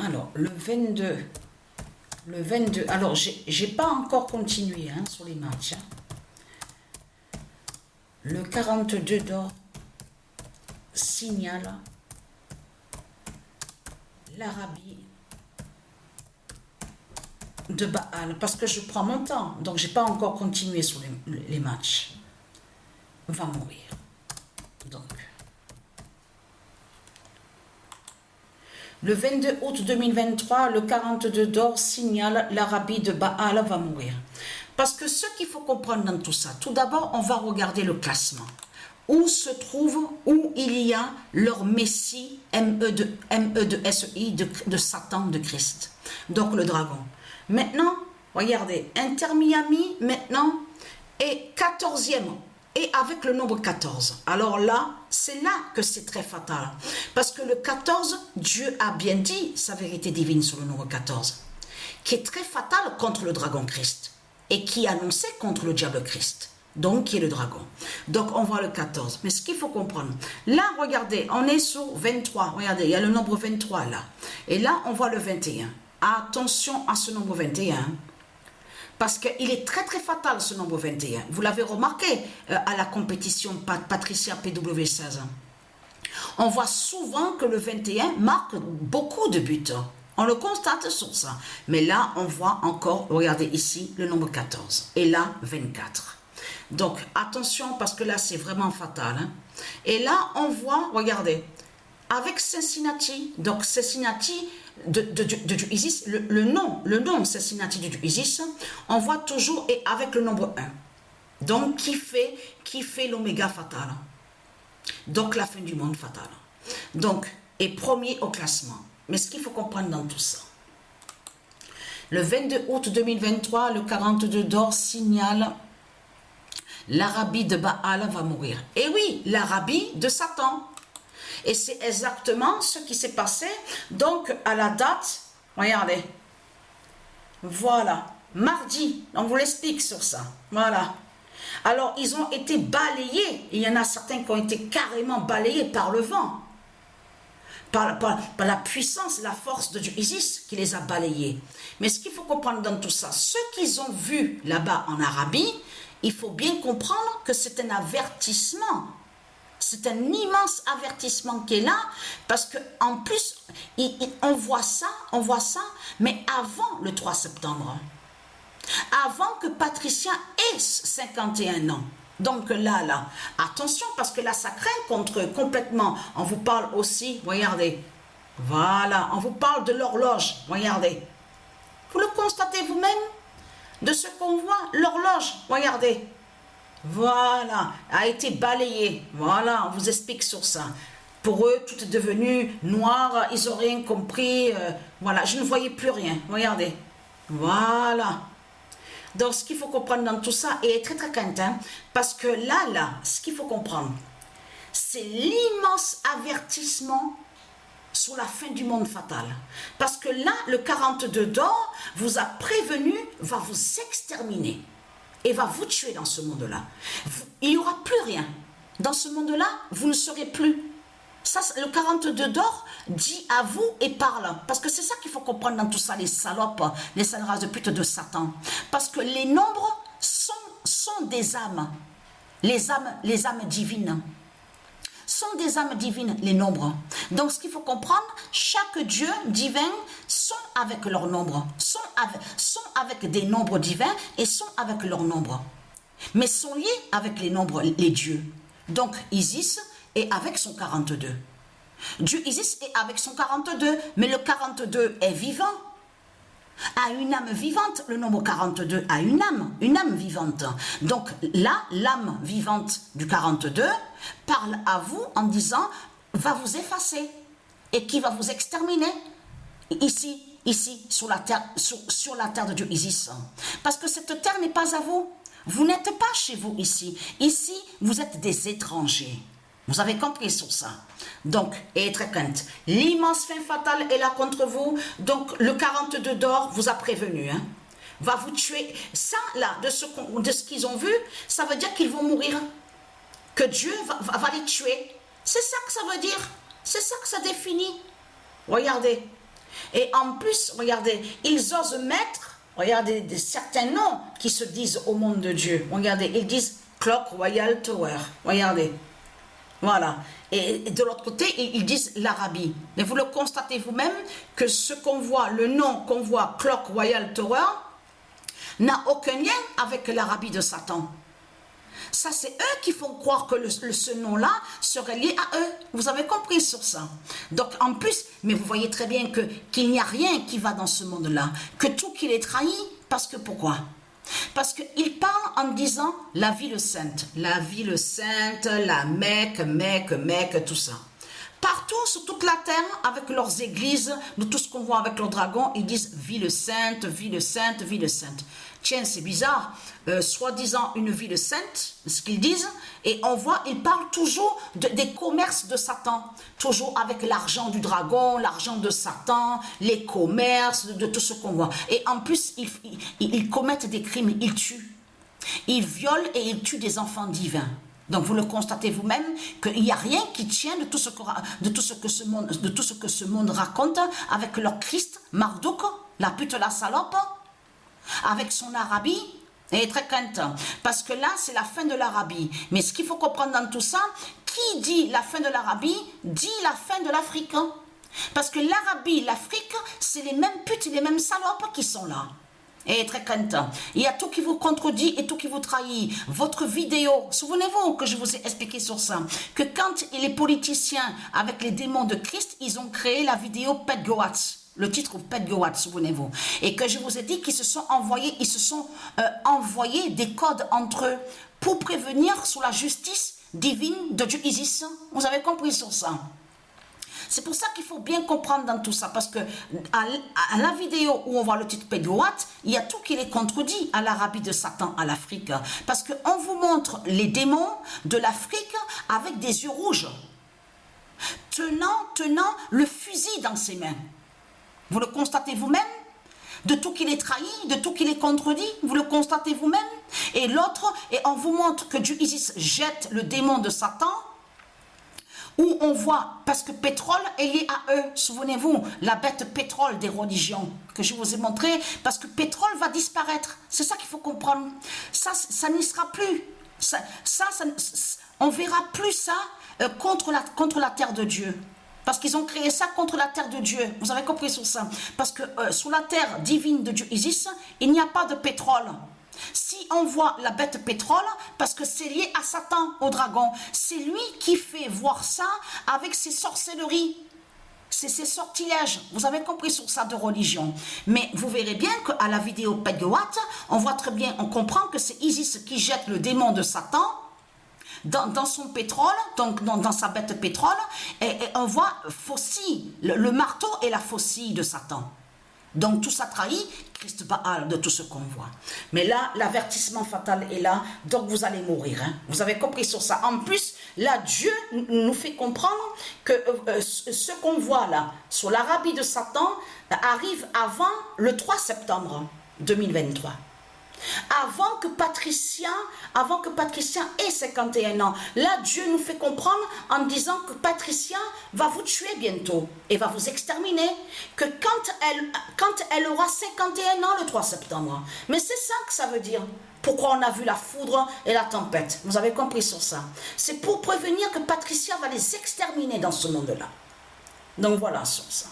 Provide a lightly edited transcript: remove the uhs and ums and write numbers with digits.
Alors, le 22. Le 22. Alors, j'ai pas encore continué hein, sur les matchs. Hein. Le 42 d'or signale l'Arabie de Baal. Parce que je prends mon temps. Donc, j'ai pas encore continué sur les matchs. Va mourir. Donc. Le 22 août 2023, le 42 d'or signale l'Arabie de Baal va mourir. Parce que ce qu'il faut comprendre dans tout ça, tout d'abord, on va regarder le classement. Où se trouve, où il y a leur Messie, M-E-D-S-I, de Satan, de Christ. Donc le dragon. Maintenant, regardez, Inter Miami, maintenant, est 14e. Et avec le nombre 14. Alors là, c'est là que c'est très fatal. Parce que le 14, Dieu a bien dit sa vérité divine sur le nombre 14. Qui est très fatal contre le dragon Christ. Et qui est annoncé contre le diable Christ. Donc, qui est le dragon. Donc, on voit le 14. Mais ce qu'il faut comprendre. Là, regardez, on est sur 23. Regardez, il y a le nombre 23 là. Et là, on voit le 21. Attention à ce nombre 21. Parce qu'il est très très fatal ce nombre 21. Vous l'avez remarqué à la compétition Patricia PW16. On voit souvent que le 21 marque beaucoup de buts. On le constate sur ça. Mais là, on voit encore, regardez ici, le nombre 14. Et là, 24. Donc, attention parce que là, c'est vraiment fatal. Hein. Et là, on voit, regardez, avec Cincinnati, donc Cincinnati, du Isis, le nom Cincinnati du Isis, on voit toujours et avec le nombre 1. Donc, qui fait l'oméga fatal. Donc, la fin du monde fatal. Donc, est premier au classement. Mais ce qu'il faut comprendre dans tout ça, le 22 août 2023, le 42 d'or signale l'Arabie de Baal va mourir. Et oui, l'Arabie de Satan. Et c'est exactement ce qui s'est passé. Donc, à la date, regardez. Voilà. Mardi. On vous l'explique sur ça. Voilà. Alors, ils ont été balayés. Il y en a certains qui ont été carrément balayés par le vent. Par la puissance, la force de Dieu Isis qui les a balayés. Mais ce qu'il faut comprendre dans tout ça, ceux qu'ils ont vus là-bas en Arabie, il faut bien comprendre que c'est un avertissement. C'est un immense avertissement qui est là, parce qu'en plus, on voit ça, mais avant le 3 septembre. Avant que Patricia ait 51 ans. Donc là, attention, parce que là, ça craint contre complètement. On vous parle aussi, regardez, voilà, on vous parle de l'horloge, regardez. Vous le constatez vous-même, de ce qu'on voit, l'horloge, regardez. Voilà, a été balayé. Voilà, on vous explique sur ça. Pour eux, tout est devenu noir, ils n'ont rien compris. Voilà, je ne voyais plus rien. Regardez. Voilà. Donc, ce qu'il faut comprendre dans tout ça est très très craint, hein, parce que là, ce qu'il faut comprendre, c'est l'immense avertissement sur la fin du monde fatal. Parce que là, le 42 d'or vous a prévenu, va vous exterminer. Et va vous tuer dans ce monde-là. Il n'y aura plus rien. Dans ce monde-là, vous ne serez plus. Ça, le 42 d'or dit à vous et parle. Parce que c'est ça qu'il faut comprendre dans tout ça, les salopes, les sales races de pute de Satan. Parce que les nombres sont des âmes. Les âmes divines. Sont des âmes divines, les nombres. Donc, ce qu'il faut comprendre, chaque Dieu divin sont avec leur nombre, sont avec des nombres divins et sont avec leur nombre. Mais sont liés avec les nombres, les dieux. Donc, Isis est avec son 42. Dieu Isis est avec son 42, mais le 42 est vivant. A une âme vivante, le nombre 42 a une âme vivante. Donc là, l'âme vivante du 42 parle à vous en disant, va vous effacer. Et qui va vous exterminer? Ici, sur la terre, sur la terre de Dieu Isis. Parce que cette terre n'est pas à vous. Vous n'êtes pas chez vous ici. Ici, vous êtes des étrangers. Vous avez compris sur ça. Donc, et très crainte. L'immense fin fatale est là contre vous. Donc, le 42 d'or vous a prévenu. Hein, va vous tuer. Ça, là, de ce qu'ils ont vu, ça veut dire qu'ils vont mourir. Que Dieu va les tuer. C'est ça que ça veut dire. C'est ça que ça définit. Regardez. Et en plus, regardez, ils osent mettre, regardez, certains noms qui se disent au monde de Dieu. Regardez, ils disent Clock Royal Tower. Regardez. Voilà. Et de l'autre côté, ils disent l'Arabie. Mais vous le constatez vous-même que ce qu'on voit, le nom qu'on voit, Clock Royal Tower, n'a aucun lien avec l'Arabie de Satan. Ça, c'est eux qui font croire que ce nom-là serait lié à eux. Vous avez compris sur ça. Donc, en plus, mais vous voyez très bien qu'il n'y a rien qui va dans ce monde-là. Que tout qu'il est trahi. Parce que pourquoi? Parce qu'il parle en disant la ville sainte. La ville sainte, la Mecque, tout ça. Partout sur toute la terre, avec leurs églises, de tout ce qu'on voit avec leurs dragons, ils disent ville sainte, ville sainte, ville sainte. Tiens, c'est bizarre. Soi-disant une ville sainte, ce qu'ils disent, et on voit, ils parlent toujours des commerces de Satan, toujours avec l'argent du dragon, l'argent de Satan, les commerces, de tout ce qu'on voit. Et en plus, ils commettent des crimes, ils tuent. Ils violent et ils tuent des enfants divins. Donc vous le constatez vous-même qu'il n'y a rien qui tient de tout ce que ce monde raconte avec leur Christ, Marduk, la pute, la salope, avec son Arabie. Et très crainte, parce que là, c'est la fin de l'Arabie. Mais ce qu'il faut comprendre dans tout ça, qui dit la fin de l'Arabie, dit la fin de l'Afrique. Parce que l'Arabie, l'Afrique, c'est les mêmes putes, les mêmes salopes qui sont là. Et très crainte. Il y a tout qui vous contredit et tout qui vous trahit. Votre vidéo, souvenez-vous que je vous ai expliqué sur ça, que quand les politiciens, avec les démons de Christ, ils ont créé la vidéo Pet Goats. Le titre Pet Goat, souvenez-vous. Et que je vous ai dit qu'ils se sont envoyés, envoyés des codes entre eux pour prévenir sur la justice divine de Dieu Isis. Vous avez compris sur ça? C'est pour ça qu'il faut bien comprendre dans tout ça, parce que à la vidéo où on voit le titre Pet Goat, il y a tout qui les contredit à l'Arabie de Satan, à l'Afrique. Parce qu'on vous montre les démons de l'Afrique avec des yeux rouges, tenant le fusil dans ses mains. Vous le constatez vous-même? De tout qu'il est trahi, de tout qu'il est contredit, vous le constatez vous-même? Et l'autre, et on vous montre que Dieu Isis jette le démon de Satan, où on voit, parce que pétrole est lié à eux. Souvenez-vous, la bête pétrole des religions, que je vous ai montré, parce que pétrole va disparaître. C'est ça qu'il faut comprendre. Ça n'y sera plus. On verra plus ça contre la terre de Dieu. Parce qu'ils ont créé ça contre la terre de Dieu. Vous avez compris sur ça? Parce que sur la terre divine de Dieu Isis, il n'y a pas de pétrole. Si on voit la bête pétrole, parce que c'est lié à Satan, au dragon, c'est lui qui fait voir ça avec ses sorcelleries. C'est ses sortilèges. Vous avez compris sur ça de religion. Mais vous verrez bien qu'à la vidéo Pet Goat, on voit très bien, on comprend que c'est Isis qui jette le démon de Satan dans son pétrole, donc dans sa bête pétrole, et on voit faucille, le marteau et la faucille de Satan. Donc tout ça trahit Christ Baal de tout ce qu'on voit. Mais là, l'avertissement fatal est là, donc vous allez mourir. Hein. Vous avez compris sur ça. En plus, là, Dieu nous fait comprendre que ce qu'on voit là, sur l'Arabie de Satan, arrive avant le 3 septembre 2023. Avant que Patricia ait 51 ans. Là, Dieu nous fait comprendre en disant que Patricia va vous tuer bientôt et va vous exterminer. Que quand elle aura 51 ans le 3 septembre. Mais c'est ça que ça veut dire. Pourquoi on a vu la foudre et la tempête. Vous avez compris sur ça. C'est pour prévenir que Patricia va les exterminer dans ce monde-là. Donc voilà sur ça.